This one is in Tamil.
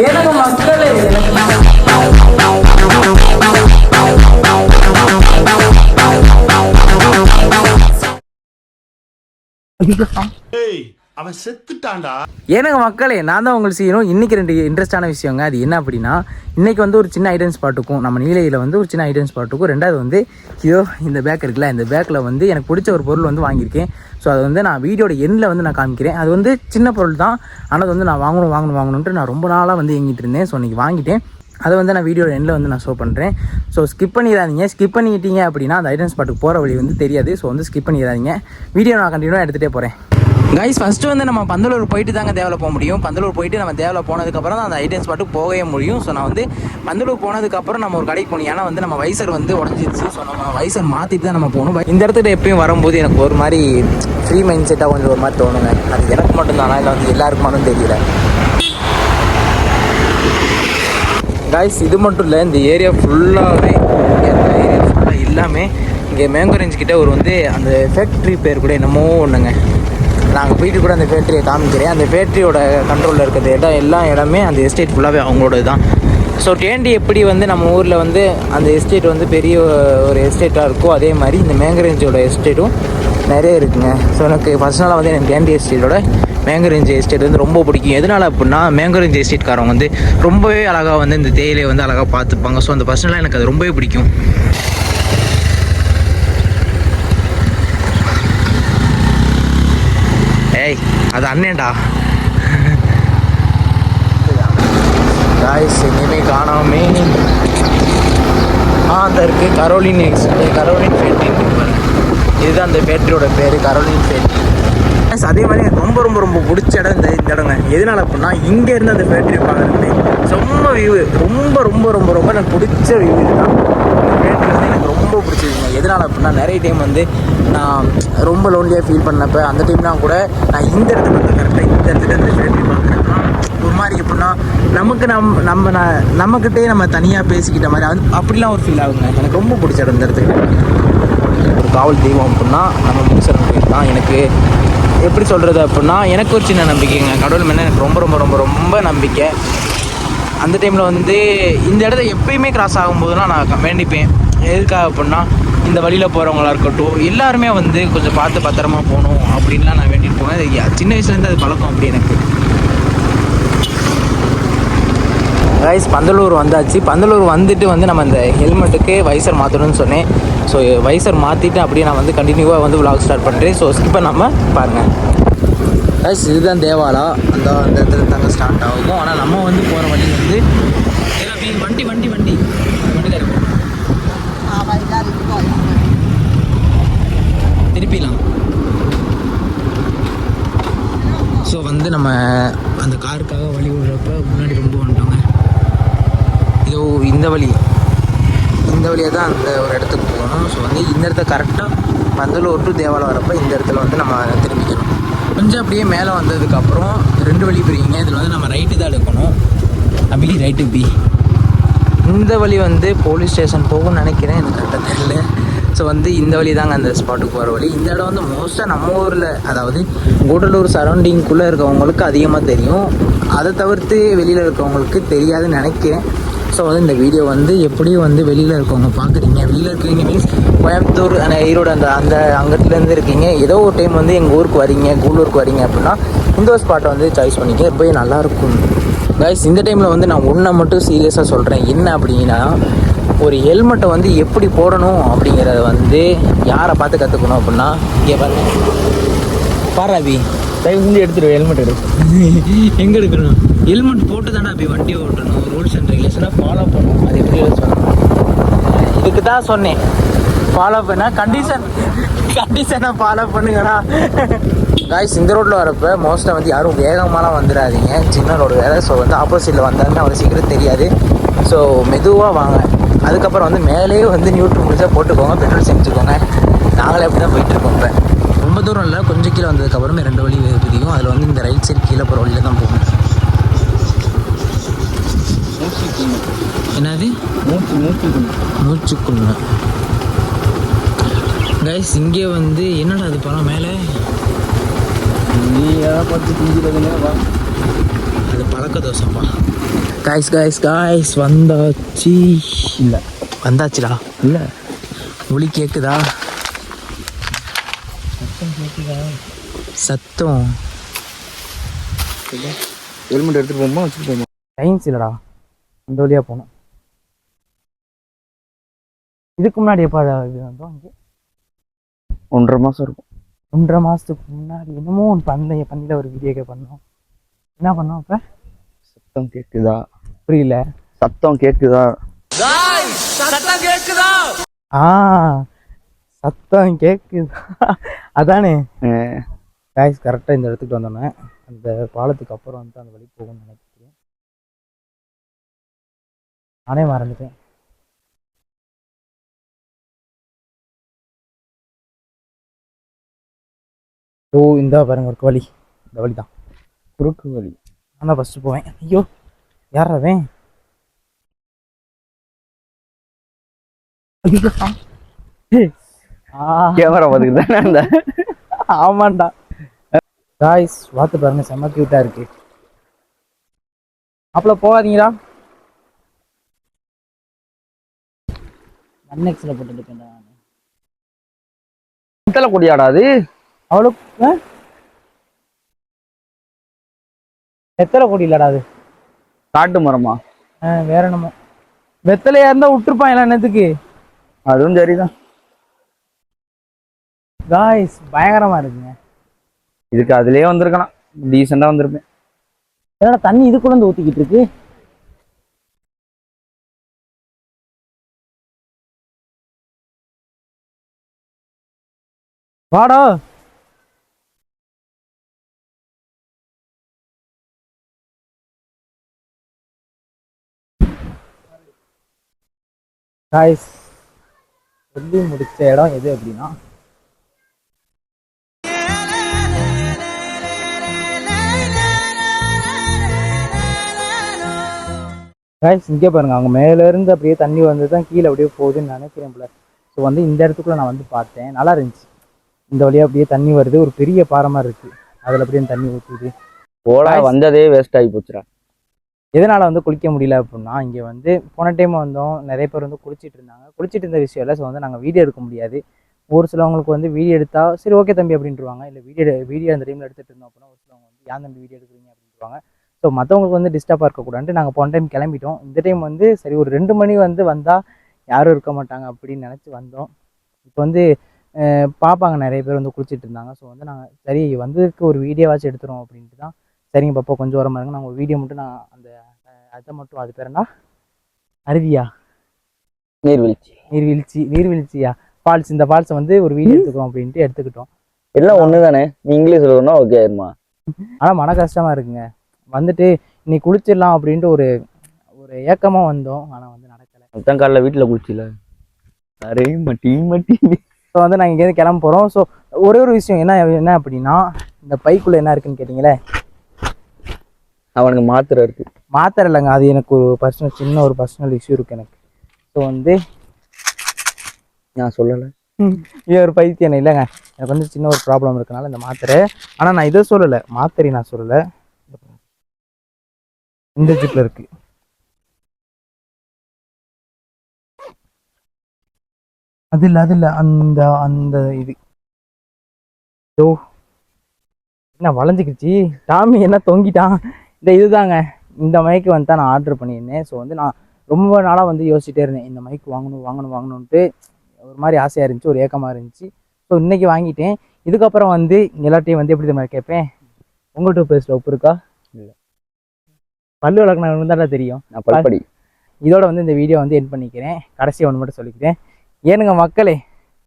எனக்கு மக்களே அவன் செத்துட்டான்டா. எனக்கு மக்களே நான் தான் உங்களுக்கு செய்யணும். இன்றைக்கி 2 இன்ட்ரெஸ்டான விஷயங்க. அது என்ன அப்படின்னா, இன்றைக்கி வந்து ஒரு சின்ன ஐடன் ஸ்பாட்டுக்கும் நம்ம நீலையில் வந்து ஒரு சின்ன ஐடன் ஸ்பாட்டுக்கும், ரெண்டாவது வந்து இதோ இந்த பேக் இருக்குல்ல, இந்த பேக்கில் வந்து எனக்கு பிடிச்ச ஒரு பொருள் வந்து வாங்கியிருக்கேன். ஸோ அது வந்து நான் வீடியோட எண்ணில் வந்து நான் காமிக்கிறேன். அது வந்து சின்ன பொருள் தான், ஆனால் அது வந்து நான் வாங்கணுன்ட்டு நான் ரொம்ப நாளாக வந்து இயங்கிட்டு இருந்தேன். ஸோ இன்றைக்கி வாங்கிட்டேன். அதை வந்து நான் வீடியோட எண்ணில் வந்து நான் ஷோ பண்ணுறேன். ஸோ ஸ்கிப் பண்ணிடாதீங்க. ஸ்கிப் பண்ணிக்கிட்டீங்க அப்படின்னா அந்த ஐடன் ஸ்பாட்டுக்கு போகிற வழி வந்து தெரியாது. ஸோ வந்து ஸ்கிப் பண்ணிடாதீங்க. வீடியோ நான் கண்டினியூவாக எடுத்துகிட்டே போகிறேன். கைஸ், ஃபஸ்ட்டு வந்து நம்ம பந்தலூர் போயிட்டு தாங்க தேவையில் போக முடியும். பந்தலூர் போயிட்டு நம்ம தேவையில் போனதுக்கப்புறம் தான் அந்த ஐடன் ஸ்பாட்டுக்கு போகவே முடியும். ஸோ நான் வந்து பந்தலூர் போனதுக்கப்புறம் நம்ம ஒரு கடைக்கு போகணும். ஏன்னா வந்து நம்ம வைசர் வந்து உடஞ்சிருச்சு. ஸோ நம்ம வைசர் மாற்றிட்டு தான் நம்ம போகணும். இந்த இடத்துல எப்பயும் வரும்போது எனக்கு ஒரு மாதிரி ஃப்ரீ மைண்ட் செட்டாக கொஞ்சம் ஒரு மாதிரி தோணுங்க. அது எனக்கு மட்டும்தானா இல்லை வந்து எல்லாருக்கும் மட்டும் தெரியல. கைஸ், இது மட்டும் இல்லை, இந்த ஏரியா ஃபுல்லாகவே எல்லாமே இங்கே மேங்கோ ரேஞ்ச் கிட்டே ஒரு வந்து அந்த ஃபேக்ட்ரி பேர் கூட என்னமோ ஒன்றுங்க. நாங்கள் போயிட்டு கூட அந்த ஃபேக்ட்ரியை காமிக்கிறேன். அந்த ஃபேக்ட்ரியோட கண்ட்ரோலில் இருக்கிற இடம் எல்லா இடமே அந்த எஸ்டேட் ஃபுல்லாகவே அவங்களோடது தான். ஸோ டேண்டி எப்படி வந்து நம்ம ஊரில் வந்து அந்த எஸ்டேட் வந்து பெரிய ஒரு எஸ்டேட்டாக இருக்கோ, அதே மாதிரி இந்த மேங்கோ ரேஞ்சோட எஸ்டேட்டும் நிறைய இருக்குங்க. ஸோ எனக்கு பர்சனலாக வந்து எனக்கு டேண்டி எஸ்டேட்டோட மேங்கோ ரேஞ்ச் எஸ்டேட் வந்து ரொம்ப பிடிக்கும். எதனால் அப்படின்னா, மேங்கோ ரேஞ்ச் எஸ்டேட்காரங்க வந்து ரொம்பவே அழகாக வந்து இந்த தேயிலையை வந்து அழகாக பார்த்துப்பாங்க. ஸோ அந்த பர்சனலாக எனக்கு அது ரொம்பவே பிடிக்கும். ஏய், அது அண்ணேண்டா. காய்ஸ், எங்கேயுமே காணாமே. அந்த இருக்குது கரோலின் ஃபேக்ட்ரி. இதுதான் அந்த ஃபேக்ட்ரியோட பேர், கரோலின் ஃபேக்ட்ரி. அதே மாதிரி எனக்கு ரொம்ப ரொம்ப ரொம்ப பிடிச்ச இடம் இந்த இடங்க. எதனால் அப்படின்னா, இங்கேருந்து அந்த ஃபேக்ட்ரி பார்க்குறது ரொம்ப வியூ, ரொம்ப ரொம்ப ரொம்ப ரொம்ப எனக்கு பிடிச்ச வியூ இதுதான். இந்த ஃபேக்ட்ரி வந்து எனக்கு ரொம்ப பிடிச்சிருக்குங்க. எதனால் அப்படின்னா, நிறைய டைம் வந்து நான் ரொம்ப லோன்லியாக ஃபீல் பண்ணப்போ அந்த டைம்லாம் கூட நான் இந்த இடத்துக்கு வந்து கரெக்டாக இந்த இடத்துல அந்த ஃபேக்ட்ரி பார்க்குறேன்னா ஒரு மாதிரி எப்படின்னா நமக்கு நம்மக்கிட்டே நம்ம தனியாக பேசிக்கிட்ட மாதிரி அது அப்படிலாம் ஒரு ஃபீல் ஆகுங்க. எனக்கு ரொம்ப பிடிச்ச இடம் இந்த இடத்துக்கு. ஒரு காவல் தெய்வம் அப்படின்னா நம்ம முனிசரன் கோயில் தான். எனக்கு எப்படி சொல்கிறது அப்படின்னா, எனக்கு ஒரு சின்ன நம்பிக்கைங்க. கடவுள் மேலே எனக்கு ரொம்ப ரொம்ப ரொம்ப ரொம்ப நம்பிக்கை. அந்த டைமில் வந்து இந்த இடத்த எப்பயுமே கிராஸ் ஆகும்போதுலாம் நான் வேண்டிப்பேன். எதுக்காக அப்படின்னா, இந்த வழியில் போகிறவங்களா இருக்கட்டும், எல்லாருமே வந்து கொஞ்சம் பார்த்து பத்திரமா போகணும் அப்படின்லாம் நான் வேண்டிட்டு போவேன். சின்ன வயசுலேருந்து அது பழக்கம் அப்படி எனக்கு. கைஸ், பந்தலூர் வந்தாச்சு. பந்தலூர் வந்துட்டு வந்து நம்ம இந்த ஹெல்மெட்டுக்கு வைசர் மாற்றணும்னு சொன்னேன். ஸோ வைசர் மாற்றிட்டு அப்படியே நான் வந்து கண்டினியூவாக வந்து விலாக் ஸ்டார்ட் பண்ணுறேன். ஸோ ஸ்கிப் பண்ணாமல் பாருங்கள். கைஸ், இதுதான் தேவாலா. அந்த இடத்துல தாங்க ஸ்டார்ட் ஆகும். ஆனால் நம்ம வந்து போகிற வழி வந்து வண்டி வண்டி வண்டி வண்டி தான் இருக்கும். திருப்பிலாம். ஸோ வந்து நம்ம அந்த காருக்காக வழி விடுறப்ப முன்னாடி ரொம்ப வந்துட்டோங்க. இதோ இந்த வழியாக தான் அந்த ஒரு இடத்துக்கு போகணும். ஸோ வந்து இந்த இடத்த கரெக்டாக பந்தலூர் டு தேவாலயம் வரப்போ இந்த இடத்துல வந்து நம்ம திரும்பிக்கணும். கொஞ்சம் அப்படியே மேலே வந்ததுக்கப்புறம் 2 வழி பிரிங்க. இதில் வந்து நம்ம ரைட்டு தான் எடுக்கணும். அப்படி ரைட்டு பி. இந்த வழி வந்து போலீஸ் ஸ்டேஷன் போகும்னு நினைக்கிறேன், எனக்கு கரெக்டாக தெரியல. ஸோ வந்து இந்த வழி தாங்க அந்த ஸ்பாட்டுக்கு போகிற வழி. இந்த இடம் வந்து மோஸ்ட்டாக நம்ம ஊரில், அதாவது கூடலூர் சரௌண்டிங்குள்ளே இருக்கவங்களுக்கு அதிகமாக தெரியும். அதை தவிர்த்து வெளியில் இருக்கவங்களுக்கு தெரியாதுன்னு நினைக்கிறேன். ஸோ வந்து இந்த வீடியோ வந்து எப்படியும் வந்து வெளியில் இருக்கவங்க பார்க்குறீங்க, வெளியில் இருக்கிறீங்க மீன்ஸ் கோயம்புத்தூர் ஈரோடு அந்த அங்கத்துலேருந்து இருக்கீங்க, ஏதோ ஒரு டைம் வந்து எங்கள் ஊருக்கு வரீங்க, கூடலூருக்கு வரீங்க அப்படின்னா இந்த ஒரு ஸ்பாட்டை வந்து சாய்ஸ் பண்ணிக்க போய் நல்லாயிருக்கும். கைஸ், இந்த டைமில் வந்து நான் ஒன்றை மட்டும் சீரியஸாக சொல்கிறேன். என்ன அப்படின்னா, ஒரு ஹெல்மெட்டை வந்து எப்படி போடணும் அப்படிங்கிறத வந்து யாரை பார்த்து கற்றுக்கணும் அப்படின்னா, இங்கே பாராபி தயவு செஞ்சு எடுத்துருவேன். ஹெல்மெட் எங்கே எடுக்கணும்? ஹெல்மெட் போட்டு தானே அப்படி வண்டி ஓட்டணும். ரூல்ஸ் அண்ட் ரெகுலேஷனாக ஃபாலோ பண்ணணும். அது எப்படி சொல்லணும்? இதுக்கு தான் சொன்னேன், ஃபாலோ பண்ணால் கண்டிஷனாக ஃபாலோ பண்ணுங்கண்ணா. காய்ஸ், இந்த ரோட்டில் வரப்போ மோஸ்ட்டாக வந்து யாரும் வேகமாலாம் வந்துடாதீங்க. சின்ன ரோடு வேறு. ஸோ வந்து ஆப்போசிட்டில் வந்தாலுமே அவ்வளோ சீக்கிரம் தெரியாது. ஸோ மெதுவாக வாங்க. அதுக்கப்புறம் வந்து மேலேயே வந்து நியூட்ரல் முடிச்சா போட்டுக்கோங்க, பெட்ரோல் செஞ்சுக்கோங்க. நாங்களே அப்படி தான் போயிட்டுருக்கோம். இப்போ ரொம்ப தூரம் இல்லை, கொஞ்சம் கீழே வந்ததுக்கப்புறமே 2 வழி பிரியும். அதில் வந்து இந்த ரைட் சைடு கீழே போகிற வழியில் தான் போகணும். என்னது? மூச்சுக்குள்ள. கைஸ், இங்கே வந்து என்னடா அது பழம் மேலே அது பழக்க தோசைப்பா. காய்ஸ் வந்தாச்சு. இல்லை வந்தாச்சுடா. இல்லை ஒளி கேட்குதா? சத்தம் கேட்குதா? சத்தம் ஹெல்மெட் எடுத்துகிட்டு போகும்போது வச்சுட்டு போகும்போது டைம்ஸ் இல்லைடா. அந்த வழியாக போகணும். இதுக்கு முன்னாடி எப்போ இது வந்தோம்? இங்கே 1.5 மாதம் இருக்கும். 1.5 மாதத்துக்கு முன்னாடி என்னமோ ஒன்று பண்ணியில் ஒரு வீடியோ பண்ணோம். என்ன பண்ணோம் அப்போ? சத்தம் கேட்குதா? புரியல. சத்தம் கேட்குதா? சத்தம் கேட்குதா? சத்தம் கேட்குதா அதானே. காய்ஸ் கரெக்டாக இந்த இடத்துக்கு வந்தோன்னே அந்த பாலத்துக்கு அப்புறம் வந்து அந்த வழி போகணும்னு நினைக்கிறேன். நானே மறந்துட்டேன். இந்த பாருங்க ஒரு வழி. இந்த வழி தான் குறுக்கு வழி. நான் தான் ஃபஸ்ட்டு போவேன். ஐயோ யாராவேன்? கேமரா பார்த்துக்கிட்டு ஆமாண்டா. காய்ஸ் பார்த்து பாருங்க, செம்ம கியூட்டா இருக்கு. அப்பல போகாதீங்களா? அன்எக்ஸ்ல போட்டுட்டு வெத்தலை கொடியாடா அது? அவ்வளோ வெத்தலை கொடி இல்லடா அது. காட்டு மரமா? வேற என்னமோ. வெத்தலையா இருந்தா விட்டுருப்பான் எல்லாம் என்னத்துக்கு. அதுவும் சரிதான். காய்ஸ் பயங்கரமா இருக்குங்க. இதுக்கு அதுலயே வந்திருக்கலாம், டீசெண்டா வந்திருப்பேன். என்னடா தண்ணி இதுக்குள்ள இருந்து ஊத்திக்கிட்டு இருக்கு? வாடா. காய்ஸ் சொல்லி முடிச்ச இடம் எது அப்படின்னா, காய்ஸ் இங்கே பாருங்க, அவங்க மேல இருந்து அப்படியே தண்ணி வந்து தான் கீழே அப்படியே போகுதுன்னு நினைக்கிறேன் போல. ஸோ வந்து இந்த இடத்துக்குள்ள நான் வந்து பார்த்தேன், நல்லா இருந்துச்சு. இந்த வழியா அப்படியே தண்ணி வருது, ஒரு பெரிய பாறை மாதிரி இருக்கு, அதுல அப்படியே தண்ணி ஊற்றுது. போடா வந்ததே வேஸ்ட் ஆகி போச்சுடா. எதனால வந்து குளிக்க முடியல அப்படின்னா, இங்கே வந்து போன டைம் வந்தோம், நிறைய பேர் வந்து குளிச்சுட்டு இருந்தாங்க. குளிச்சுட்டு இருந்த விஷயம் இல்லை. ஸோ வந்து நாங்கள் வீடியோ எடுக்க முடியாது. ஒரு சிலவங்களுக்கு வந்து வீடியோ எடுத்தா சரி ஓகே தம்பி அப்படின்ட்டுருவாங்க. இல்லை வீடியோ அந்த டைமில் எடுத்துகிட்டு இருந்தோம் அப்படின்னா ஒரு சிலவங்க வந்து ஏன் தம்பி வீடியோ எடுக்கிறீங்க அப்படின்ட்டுருவாங்க. ஸோ மற்றவங்களுக்கு வந்து டிஸ்டர்பாக இருக்கக்கூடாதுன்ட்டு நாங்கள் போன டைம் கிளம்பிட்டோம். இந்த டைம் வந்து சரி ஒரு 2 மணி வந்து வந்தால் யாரும் இருக்க மாட்டாங்க அப்படின்னு நினச்சி வந்தோம். இப்போ வந்து பார்ப்பாங்க, நிறைய பேர் வந்து குளிச்சுட்டு இருந்தாங்க. ஸோ வந்து நாங்கள் சரி வந்ததுக்கு ஒரு வீடியோவாச்சும் எடுத்துகிறோம் அப்படின்ட்டு தான். சரிங்க பாப்பா கொஞ்சம் வரமா இருங்க, நாங்கள் ஒரு வீடியோ மட்டும் நான் அந்த அதை மட்டும், அது பேர் என்ன, அருவியா நீர்வீழ்ச்சியா ஃபால்ஸ், இந்த ஃபால்ஸை வந்து ஒரு வீடியோ எடுத்துக்கிறோம் அப்படின்ட்டு எடுத்துக்கிட்டோம். எல்லாம் ஒன்று தானே, நீ இங்கிலீஷ் சொல்லணும்னா ஓகே ஆயிருமா. ஆனால் மன கஷ்டமாக இருக்குங்க. வந்துட்டு இன்னைக்கு குளிச்சிடலாம் அப்படின்ட்டு ஒரு ஒரு ஏக்கமாக வந்தோம், ஆனால் வந்து நடக்கலை. மொத்தம் காலைல வீட்டில் குளிச்சில அரே மட்டி ஸோ வந்து நாங்கள் இங்கேருந்து கிளம்ப போகிறோம். ஸோ ஒரே ஒரு விஷயம் என்ன அப்படின்னா, இந்த பைக்குள்ளே என்ன இருக்குன்னு கேட்டிங்களே, அவனுக்கு மாத்திரை இருக்கு. மாத்திரை இல்லைங்க, அது எனக்கு ஒரு சின்ன ஒரு பர்சனல் இஷ்யூ இருக்குது எனக்கு. ஸோ வந்து நான் சொல்லலை, இது ஒரு பைத்தியம் இல்லைங்க, எனக்கு வந்து சின்ன ஒரு ப்ராப்ளம் இருக்கனால இந்த மாத்திரை. ஆனால் நான் இதை சொல்லலை, மாத்திரை நான் சொல்லலை, இந்த ஜிப்பில் இருக்கு. அது இல்லை அந்த அந்த இது என்ன வளைஞ்சிக்கிச்சு, டாமி என்ன தொங்கிட்டான். இந்த இதுதாங்க, இந்த மைக்கு வந்து தான் நான் ஆர்டர் பண்ணியிருந்தேன். ஸோ வந்து நான் ரொம்ப நாளாக வந்து யோசிச்சுட்டே இருந்தேன், இந்த மைக்கு வாங்கணுன்ட்டு ஒரு மாதிரி ஆசையாக இருந்துச்சு, ஒரு ஏக்கமாக இருந்துச்சு. ஸோ இன்றைக்கி வாங்கிட்டேன். இதுக்கப்புறம் வந்து எல்லாத்தையும் வந்து எப்படி மாதிரி கேட்பேன், உங்கள்கிட்ட பேசுகிற உப்பு இருக்கா? இல்லை, பல்லு விளக்குனா தான் தெரியும். நான் பல்படி. இதோட வந்து இந்த வீடியோ வந்து எண்ட் பண்ணிக்கிறேன். கடைசி ஒன்று மட்டும் சொல்லிக்கிறேன், ஏனுங்க மக்களே,